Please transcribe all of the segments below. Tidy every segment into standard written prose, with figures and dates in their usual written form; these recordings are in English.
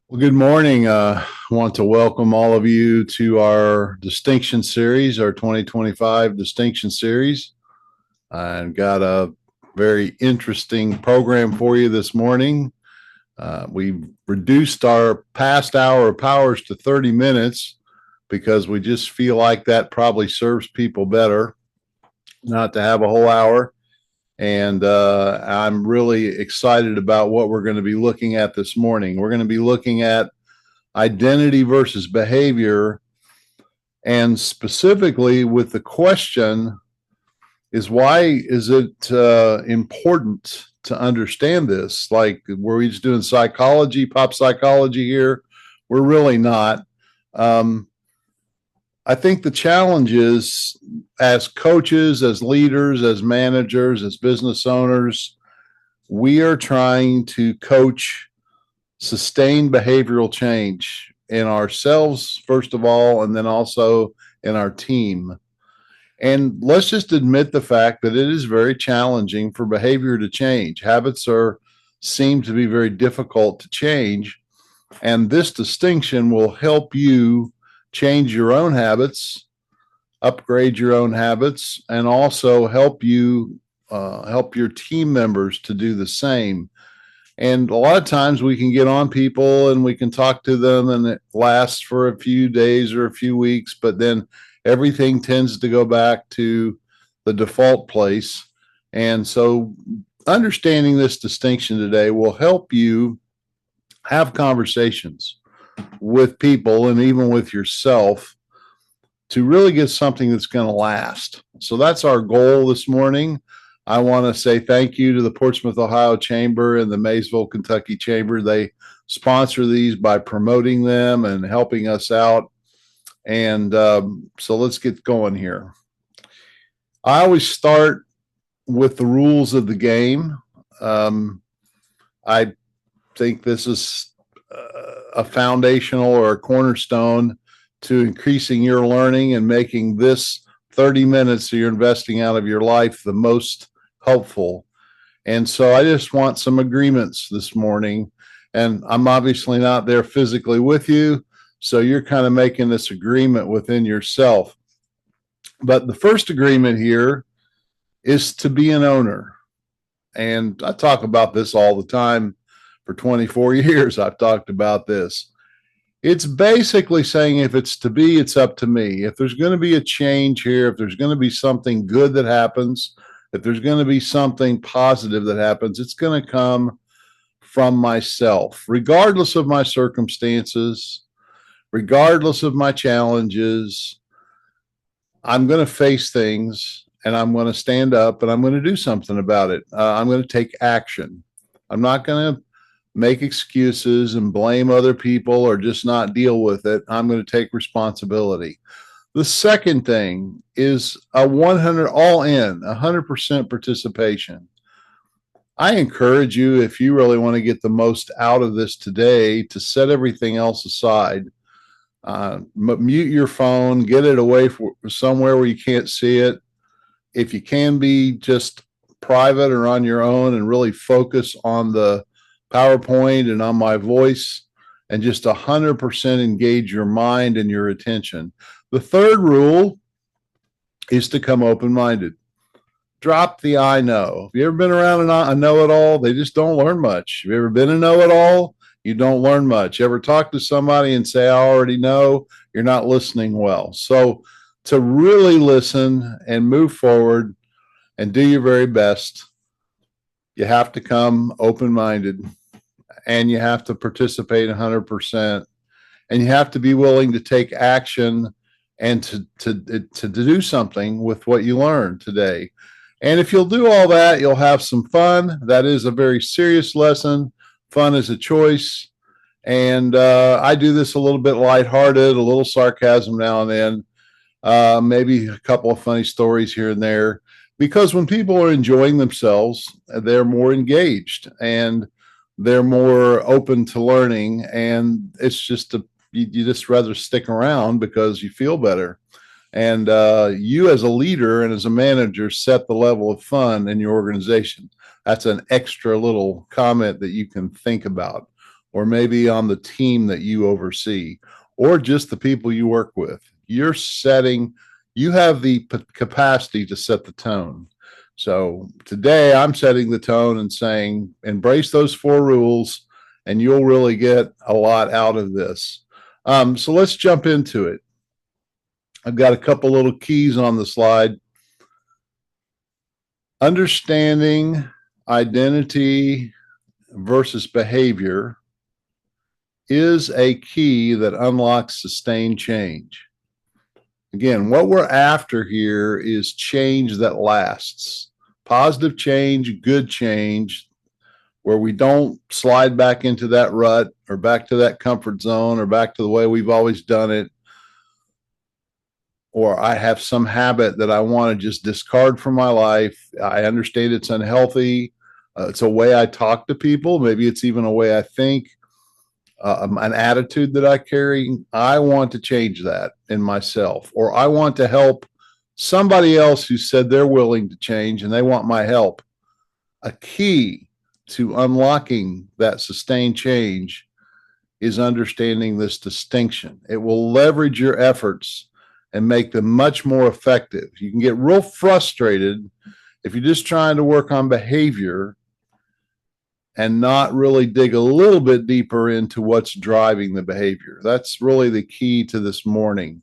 Well, good morning. I want to welcome all of you to our Distinction Series, our 2025 Distinction Series. I've got a very interesting program for you this morning. We've reduced our past hour of powers to 30 minutes because we just feel like that probably serves people better, not to have a whole hour. And I'm really excited about what we're going to be looking at this morning. We're going to be looking at identity versus behavior, and specifically with the question is why is it important to understand this? Like, were we just doing psychology, pop psychology here? We're really not. Um, I think the challenge is, as coaches, as leaders, as managers, as business owners, we are trying to coach sustained behavioral change in ourselves, first of all, and then also in our team. And let's just admit the fact that it is very challenging for behavior to change. Habits are seem to be very difficult to change. And this distinction will help you change your own habits, upgrade your own habits, and also help you help your team members to do the same. And a lot of times we can get on people and we can talk to them, and it lasts for a few days or a few weeks, but then everything tends to go back to the default place. And so understanding this distinction today will help you have conversations with people and even with yourself to really get something that's going to last. So that's our goal this morning. I want to say thank you to the Portsmouth, Ohio Chamber and the Maysville, Kentucky Chamber. They sponsor these by promoting them and helping us out. And so let's get going here. I always start with the rules of the game. I think this is a foundational or a cornerstone to increasing your learning and making this 30 minutes that you're investing out of your life the most helpful. And so I just want some agreements this morning. And I'm obviously not there physically with you. So you're kind of making this agreement within yourself. But the first agreement here is to be an owner. And I talk about this all the time. For 24 years, I've talked about this. It's basically saying if it's to be, it's up to me. If there's going to be a change here, if there's going to be something good that happens, if there's going to be something positive that happens, it's going to come from myself, regardless of my circumstances, regardless of my challenges. I'm going to face things and I'm going to stand up and I'm going to do something about it. I'm going to take action. I'm not going to make excuses and blame other people or just not deal with it. I'm going to take responsibility. The second thing is a 100 all in, 100% participation. I encourage you, if you really want to get the most out of this today, to set everything else aside. Mute your phone, get it away from somewhere where you can't see it. If you can be just private or on your own and really focus on the PowerPoint and on my voice and just 100% engage your mind and your attention. The third rule is to come open minded. Drop the I know. Have you ever been around a know it all? They just don't learn much. Have you ever been a know it all? You don't learn much. You ever talk to somebody and say, I already know? You're not listening well. So, to really listen and move forward and do your very best, you have to come open minded and you have to participate 100%. And you have to be willing to take action and to do something with what you learned today. And if you'll do all that, you'll have some fun. That is a very serious lesson. Fun is a choice. And I do this a little bit lighthearted, a little sarcasm now and then, maybe a couple of funny stories here and there. Because when people are enjoying themselves, they're more engaged and they're more open to learning. And it's just you just rather stick around because you feel better. And you, as a leader and as a manager, set the level of fun in your organization. That's an extra little comment that you can think about. or maybe on the team that you oversee, or just the people you work with. You have the capacity to set the tone. So today I'm setting the tone and saying, embrace those 4 rules and you'll really get a lot out of this. So let's jump into it. I've got a couple little keys on the slide. Understanding identity versus behavior is a key that unlocks sustained change. Again, what we're after here is change that lasts. Positive change, good change, where we don't slide back into that rut or back to that comfort zone or back to the way we've always done it. Or I have some habit that I want to just discard from my life. I understand it's unhealthy. It's a way I talk to people. Maybe it's even a way I think, an attitude that I carry. I want to change that in myself, or I want to help somebody else who said they're willing to change and they want my help. A key to unlocking that sustained change is understanding this distinction. It will leverage your efforts and make them much more effective. You can get real frustrated if you're just trying to work on behavior and not really dig a little bit deeper into what's driving the behavior. That's really the key to this morning.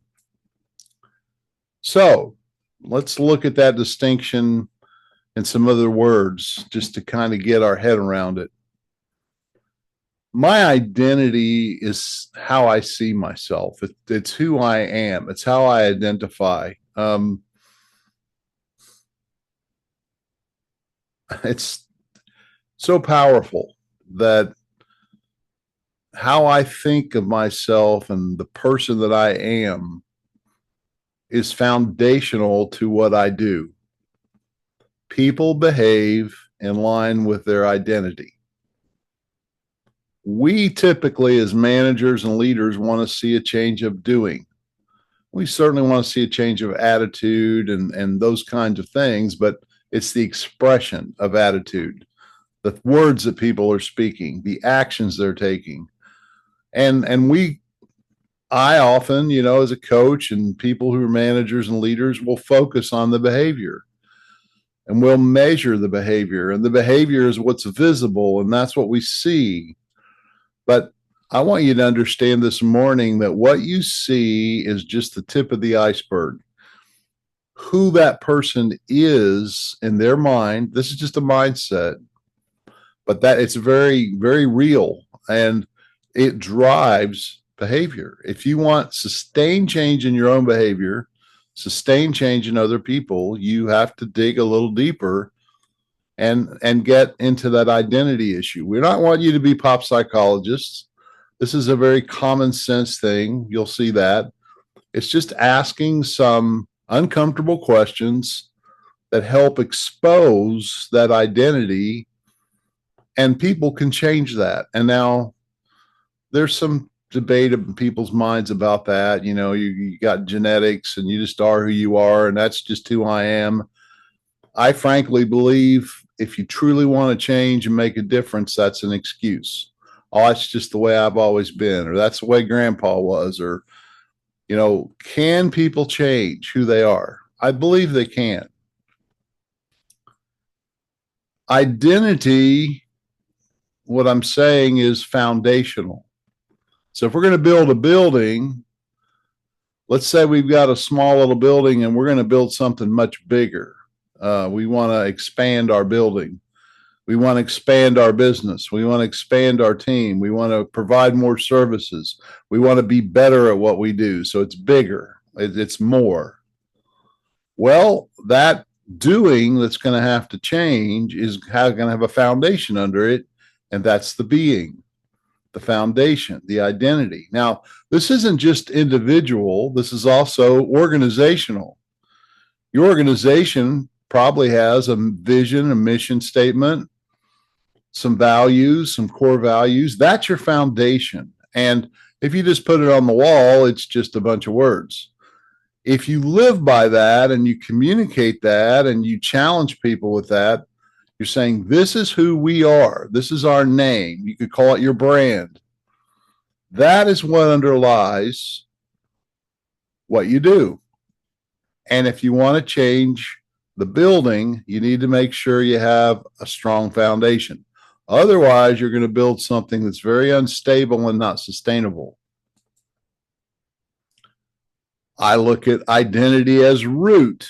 So let's look at that distinction in some other words just to kind of get our head around it. My identity is how I see myself. It's who I am. It's how I identify. It's so powerful that how I think of myself and the person that I am is foundational to what I do. People behave in line with their identity. We typically, as managers and leaders, want to see a change of doing. We certainly want to see a change of attitude and those kinds of things, but it's the expression of attitude, the words that people are speaking, the actions they're taking. And I often, as a coach and people who are managers and leaders will focus on the behavior and we'll measure the behavior, and the behavior is what's visible and that's what we see. But I want you to understand this morning that what you see is just the tip of the iceberg. Who that person is in their mind, this is just a mindset, but that it's very, very real and it drives behavior. If you want sustained change in your own behavior, sustained change in other people, you have to dig a little deeper and get into that identity issue. We don't want you to be pop psychologists. This is a very common sense thing. You'll see that. It's just asking some uncomfortable questions that help expose that identity, and people can change that. And now there's some debate in people's minds about that. You got genetics and you just are who you are, and that's just who I am. I frankly believe if you truly want to change and make a difference, that's an excuse. Oh, that's just the way I've always been, or that's the way grandpa was, or, can people change who they are? I believe they can. Identity, what I'm saying, is foundational. So if we're going to build a building, let's say we've got a small little building and we're going to build something much bigger. We want to expand our building. We want to expand our business. We want to expand our team. We want to provide more services. We want to be better at what we do. So it's bigger. It's more. Well, that doing that's going to have to change is going to have a foundation under it. And that's the being, the foundation, the identity. Now, this isn't just individual. This is also organizational. Your organization probably has a vision, a mission statement, some values, some core values. That's your foundation. And if you just put it on the wall, it's just a bunch of words. If you live by that and you communicate that and you challenge people with that, you're saying, this is who we are. This is our name. You could call it your brand. That is what underlies what you do. And if you want to change the building, you need to make sure you have a strong foundation. Otherwise, you're going to build something that's very unstable and not sustainable. I look at identity as root,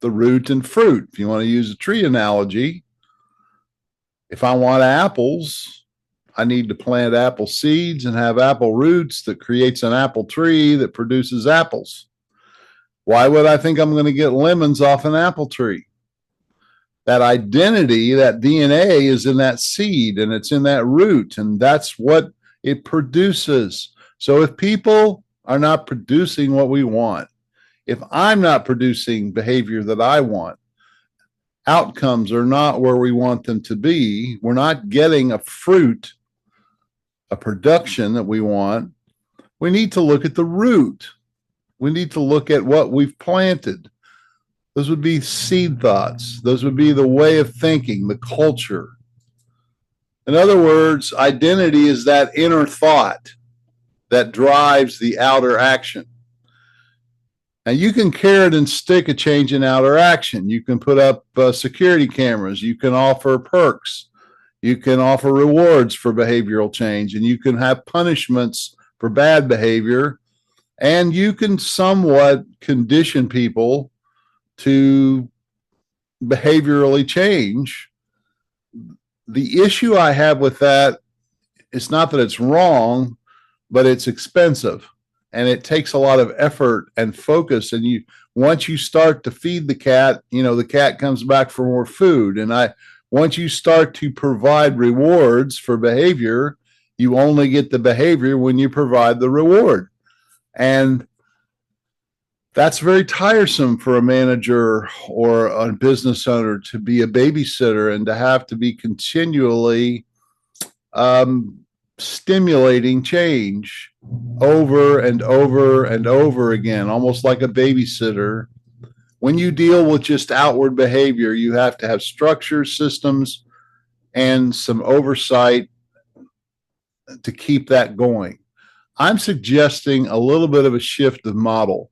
the root and fruit. If you want to use a tree analogy, if I want apples, I need to plant apple seeds and have apple roots that creates an apple tree that produces apples. Why would I think I'm going to get lemons off an apple tree? That identity, that DNA is in that seed and it's in that root, and that's what it produces. So if people are not producing what we want, if I'm not producing behavior that I want, outcomes are not where we want them to be, we're not getting a fruit, a production that we want, we need to look at the root. We need to look at what we've planted. Those would be seed thoughts. Those would be the way of thinking, the culture. In other words, identity is that inner thought that drives the outer action. Now, you can carrot and stick a change in outer action. You can put up security cameras. You can offer perks. You can offer rewards for behavioral change, and you can have punishments for bad behavior. And you can somewhat condition people to behaviorally change. The issue I have with that is not that it's wrong, but it's expensive and it takes a lot of effort and focus. And once you start to feed the cat, the cat comes back for more food. And once you start to provide rewards for behavior, you only get the behavior when you provide the reward. And that's very tiresome for a manager or a business owner to be a babysitter and to have to be continually stimulating change over and over and over again, almost like a babysitter. When you deal with just outward behavior, you have to have structure, systems, and some oversight to keep that going. I'm suggesting a little bit of a shift of model.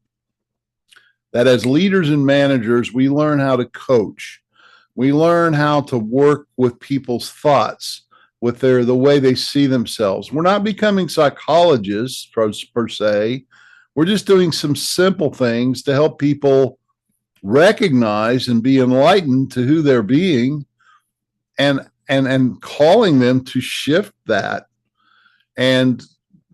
That as leaders and managers, we learn how to coach. We learn how to work with people's thoughts, with the way they see themselves. We're not becoming psychologists per se. We're just doing some simple things to help people recognize and be enlightened to who they're being, and calling them to shift that. And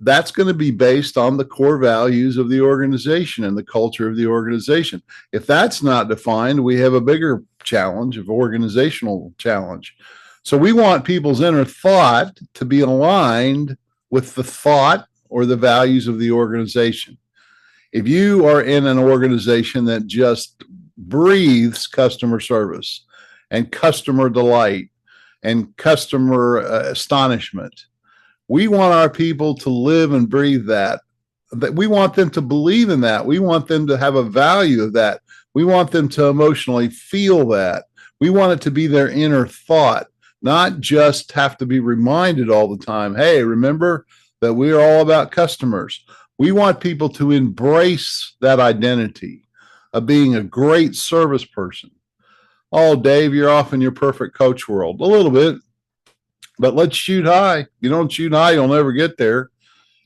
that's going to be based on the core values of the organization and the culture of the organization. If that's not defined, we have a bigger challenge, of organizational challenge. So we want people's inner thought to be aligned with the thought or the values of the organization. If you are in an organization that just breathes customer service and customer delight and customer astonishment, we want our people to live and breathe that. We want them to believe in that. We want them to have a value of that. We want them to emotionally feel that. We want it to be their inner thought, not just have to be reminded all the time, hey, remember that we are all about customers. We want people to embrace that identity of being a great service person. Oh, Dave, you're off in your perfect coach world. A little bit. But let's shoot high. You don't shoot high, you'll never get there.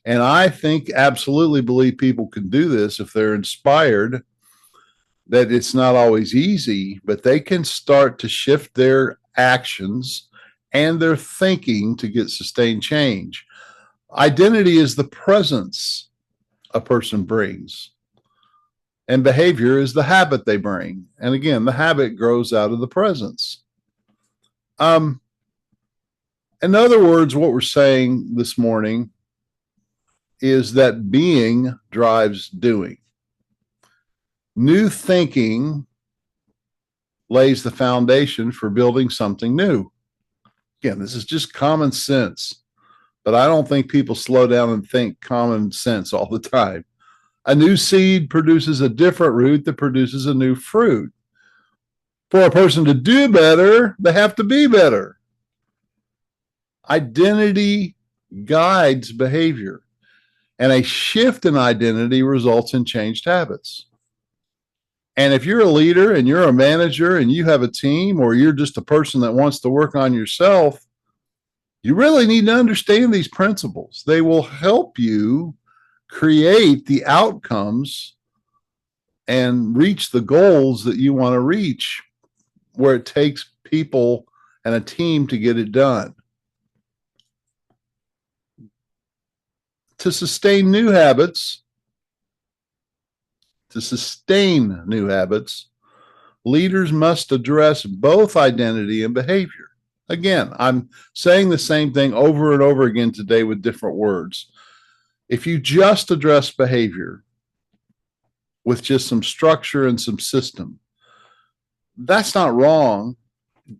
And I absolutely believe people can do this if they're inspired, that it's not always easy, but they can start to shift their actions and their thinking to get sustained change. Identity is the presence a person brings, and behavior is the habit they bring. And again, the habit grows out of the presence. In other words, what we're saying this morning is that being drives doing. New thinking lays the foundation for building something new. Again, this is just common sense, but I don't think people slow down and think common sense all the time. A new seed produces a different root that produces a new fruit. For a person to do better, they have to be better. Identity guides behavior. And a shift in identity results in changed habits. And if you're a leader and you're a manager and you have a team, or you're just a person that wants to work on yourself, you really need to understand these principles. They will help you create the outcomes and reach the goals that you want to reach, where it takes people and a team to get it done. To sustain new habits, leaders must address both identity and behavior. Again, I'm saying the same thing over and over again today with different words. If you just address behavior with just some structure and some system, that's not wrong.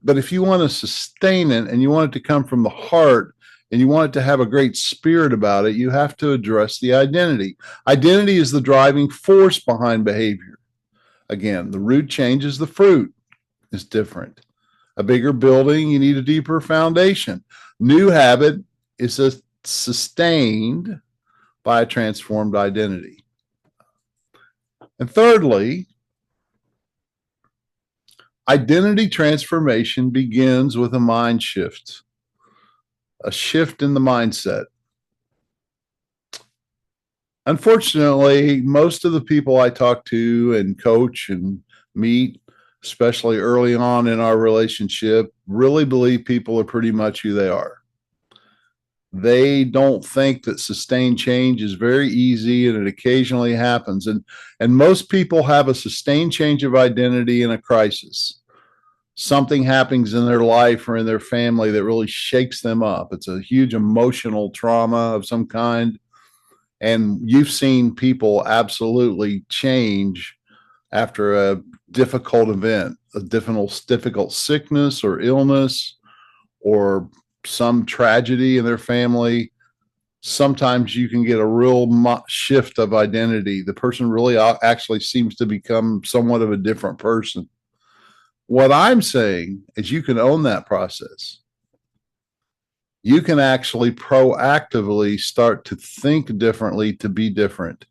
But if you want to sustain it and you want it to come from the heart and you want it to have a great spirit about it, you have to address the identity. Identity is the driving force behind behavior. Again, the root changes, the fruit is different. A bigger building, you need a deeper foundation. New habit is sustained by a transformed identity. And thirdly, identity transformation begins with a mind shift, a shift in the mindset. Unfortunately, most of the people I talk to and coach and meet, especially early on in our relationship, really believe people are pretty much who they are. They don't think that sustained change is very easy, and it occasionally happens. And most people have a sustained change of identity in a crisis. Something happens in their life or in their family that really shakes them up. It's a huge emotional trauma of some kind. And you've seen people absolutely change after a difficult event, a difficult sickness or illness, or some tragedy in their family. Sometimes you can get a real shift of identity. The person really actually seems to become somewhat of a different person. What I'm saying is you can own that process. You can actually proactively start to think differently to be different.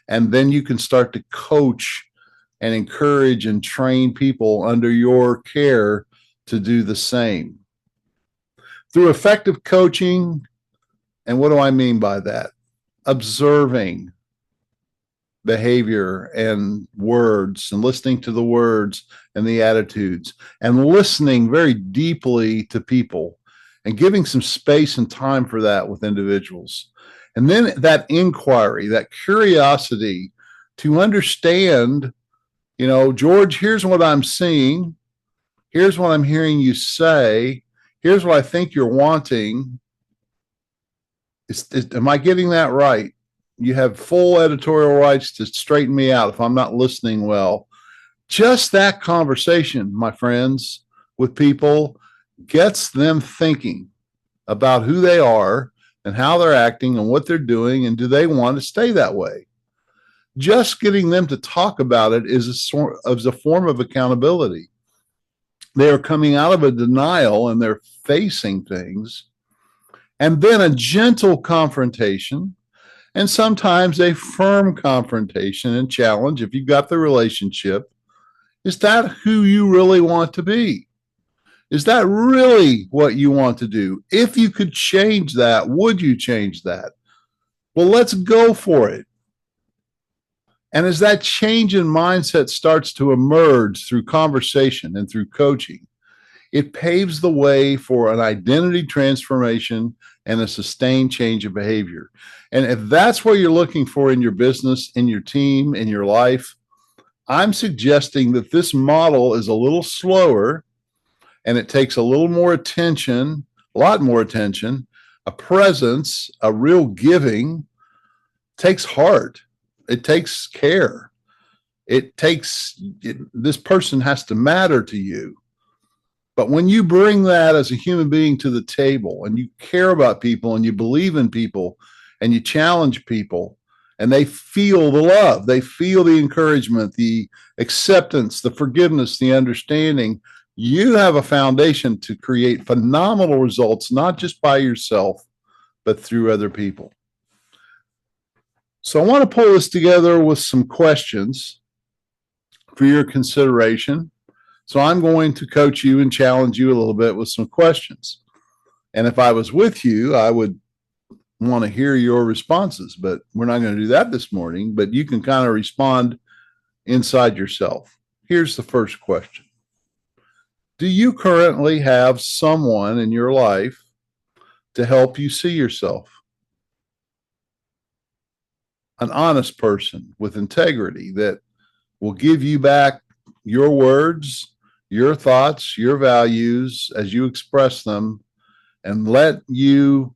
And then you can start to coach and encourage and train people under your care to do the same. Through effective coaching, and what do I mean by that? Observing behavior and words, and listening to the words and the attitudes, and listening very deeply to people, and giving some space and time for that with individuals. And then that inquiry, that curiosity to understand, George, here's what I'm seeing. Here's what I'm hearing you say. Here's what I think you're wanting. Am I getting that right? You have full editorial rights to straighten me out if I'm not listening well. Just that conversation, my friends, with people gets them thinking about who they are and how they're acting and what they're doing, and do they want to stay that way? Just getting them to talk about it is a form of accountability. They are coming out of a denial and they're facing things. And then a gentle confrontation, and sometimes a firm confrontation and challenge, if you've got the relationship. Is that who you really want to be? Is that really what you want to do? If you could change that, would you change that? Well, let's go for it. And as that change in mindset starts to emerge through conversation and through coaching, it paves the way for an identity transformation and a sustained change of behavior. And if that's what you're looking for in your business, in your team, in your life, I'm suggesting that this model is a little slower, and it takes a little more attention, a lot more attention, a presence, a real giving. It takes heart. It takes care. This person has to matter to you. But when you bring that as a human being to the table, and you care about people, and you believe in people, and you challenge people, and they feel the love, they feel the encouragement, the acceptance, the forgiveness, the understanding, you have a foundation to create phenomenal results, not just by yourself, but through other people. So I want to pull this together with some questions for your consideration. So I'm going to coach you and challenge you a little bit with some questions. And if I was with you, I would want to hear your responses, but we're not going to do that this morning, but you can kind of respond inside yourself. Here's the first question. Do you currently have someone in your life to help you see yourself? An honest person with integrity that will give you back your words, your thoughts, your values as you express them, and let you.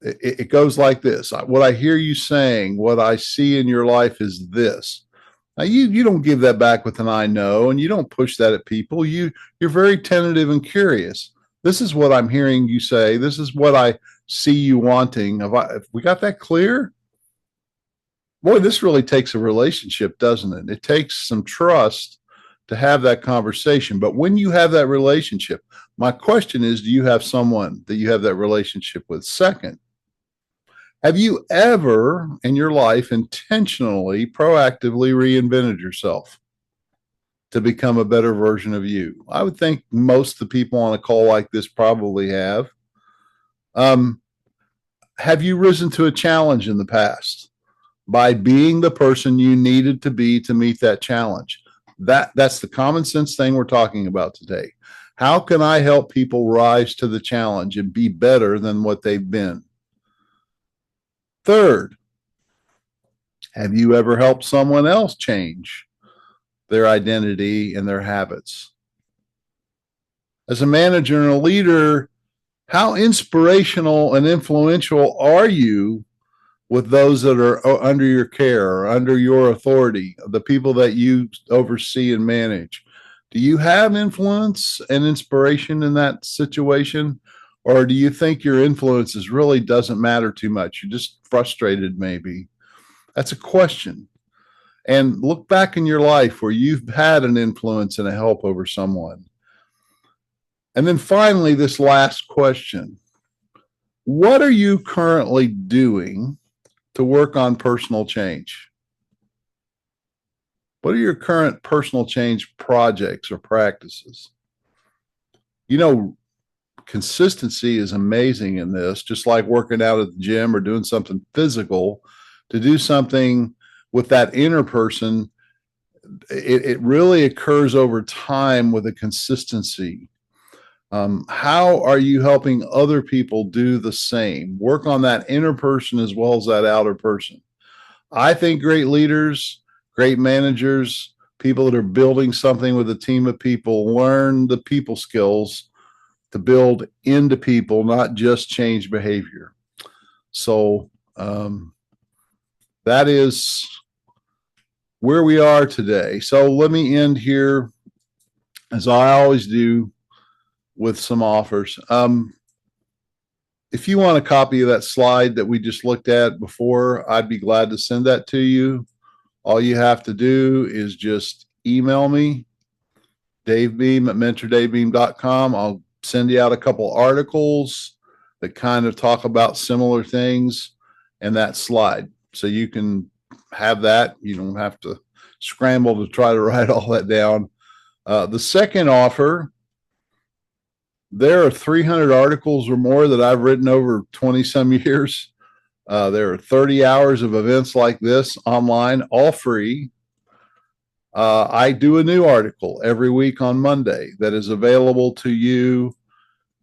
It goes like this. What I hear you saying, what I see in your life is this. Now you don't give that back with an I know, and you don't push that at people. You're very tentative and curious. This is what I'm hearing you say. This is what I see you wanting. If we got that clear? Boy, this really takes a relationship, doesn't it? It takes some trust to have that conversation. But when you have that relationship, my question is, do you have someone that you have that relationship with? Second, have you ever in your life intentionally, proactively reinvented yourself to become a better version of you? I would think most of the people on a call like this probably have. Have you risen to a challenge in the past by being the person you needed to be to meet that challenge? That's the common sense thing we're talking about today. How can I help people rise to the challenge and be better than what they've been? Third, have you ever helped someone else change their identity and their habits? As a manager and a leader, how inspirational and influential are you with those that are under your care or under your authority, the people that you oversee and manage? Do you have influence and inspiration in that situation? Or do you think your influences really doesn't matter too much? You're just frustrated, maybe. That's a question. And look back in your life where you've had an influence and a help over someone. And then finally, this last question. What are you currently doing to work on personal change? What are your current personal change projects or practices? You know, consistency is amazing in this, just like working out at the gym or doing something physical. To do something with that inner person, it really occurs over time with a consistency. How are you helping other people do the same? Work on that inner person as well as that outer person. I think great leaders, great managers, people that are building something with a team of people learn the people skills to build into people, not just change behavior. So that is where we are today. So let me end here, as I always do, with some offers. If you want a copy of that slide that we just looked at before, I'd be glad to send that to you. All you have to do is just email me, Dave Beam at mentordavebeam.com. I'll send you out a couple articles that kind of talk about similar things and that slide. So you can have that. You don't have to scramble to try to write all that down. The second offer, there are 300 articles or more that I've written over 20 some years. There are 30 hours of events like this online, all free. I do a new article every week on Monday that is available to you.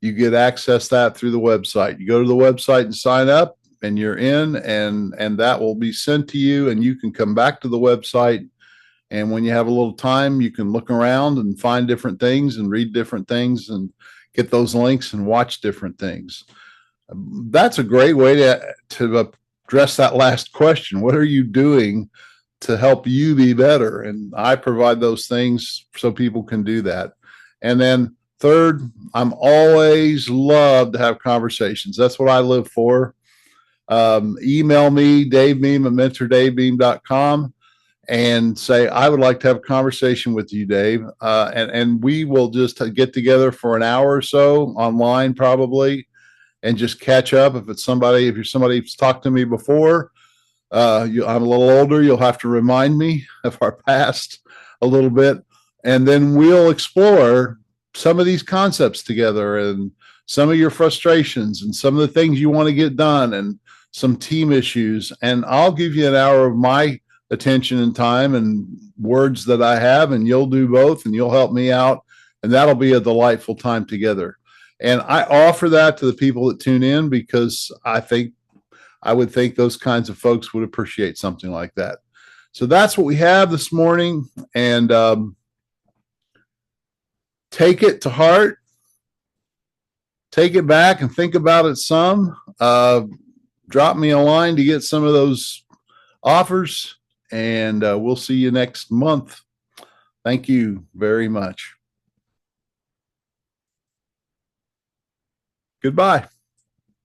You get access that through the website. You go to the website and sign up, and you're in, and that will be sent to you, and you can come back to the website. And when you have a little time, you can look around and find different things and read different things and get those links and watch different things. That's a great way to address that last question. What are you doing to help you be better? And I provide those things so people can do that. And then third, I'm always love to have conversations. That's what I live for. Email me, davebeam at mentordavebeam.com, and say, I would like to have a conversation with you, Dave. And we will just get together for an hour or so online, probably, and just catch up. If you're somebody who's talked to me before, I'm a little older. You'll have to remind me of our past a little bit. And then we'll explore some of these concepts together and some of your frustrations and some of the things you want to get done and some team issues. And I'll give you an hour of my attention and time and words that I have, and you'll do both and you'll help me out. And that'll be a delightful time together. And I offer that to the people that tune in because I would think those kinds of folks would appreciate something like that. So that's what we have this morning. And take it to heart, take it back and think about it some. Drop me a line to get some of those offers, and we'll see you next month. Thank you very much. Goodbye.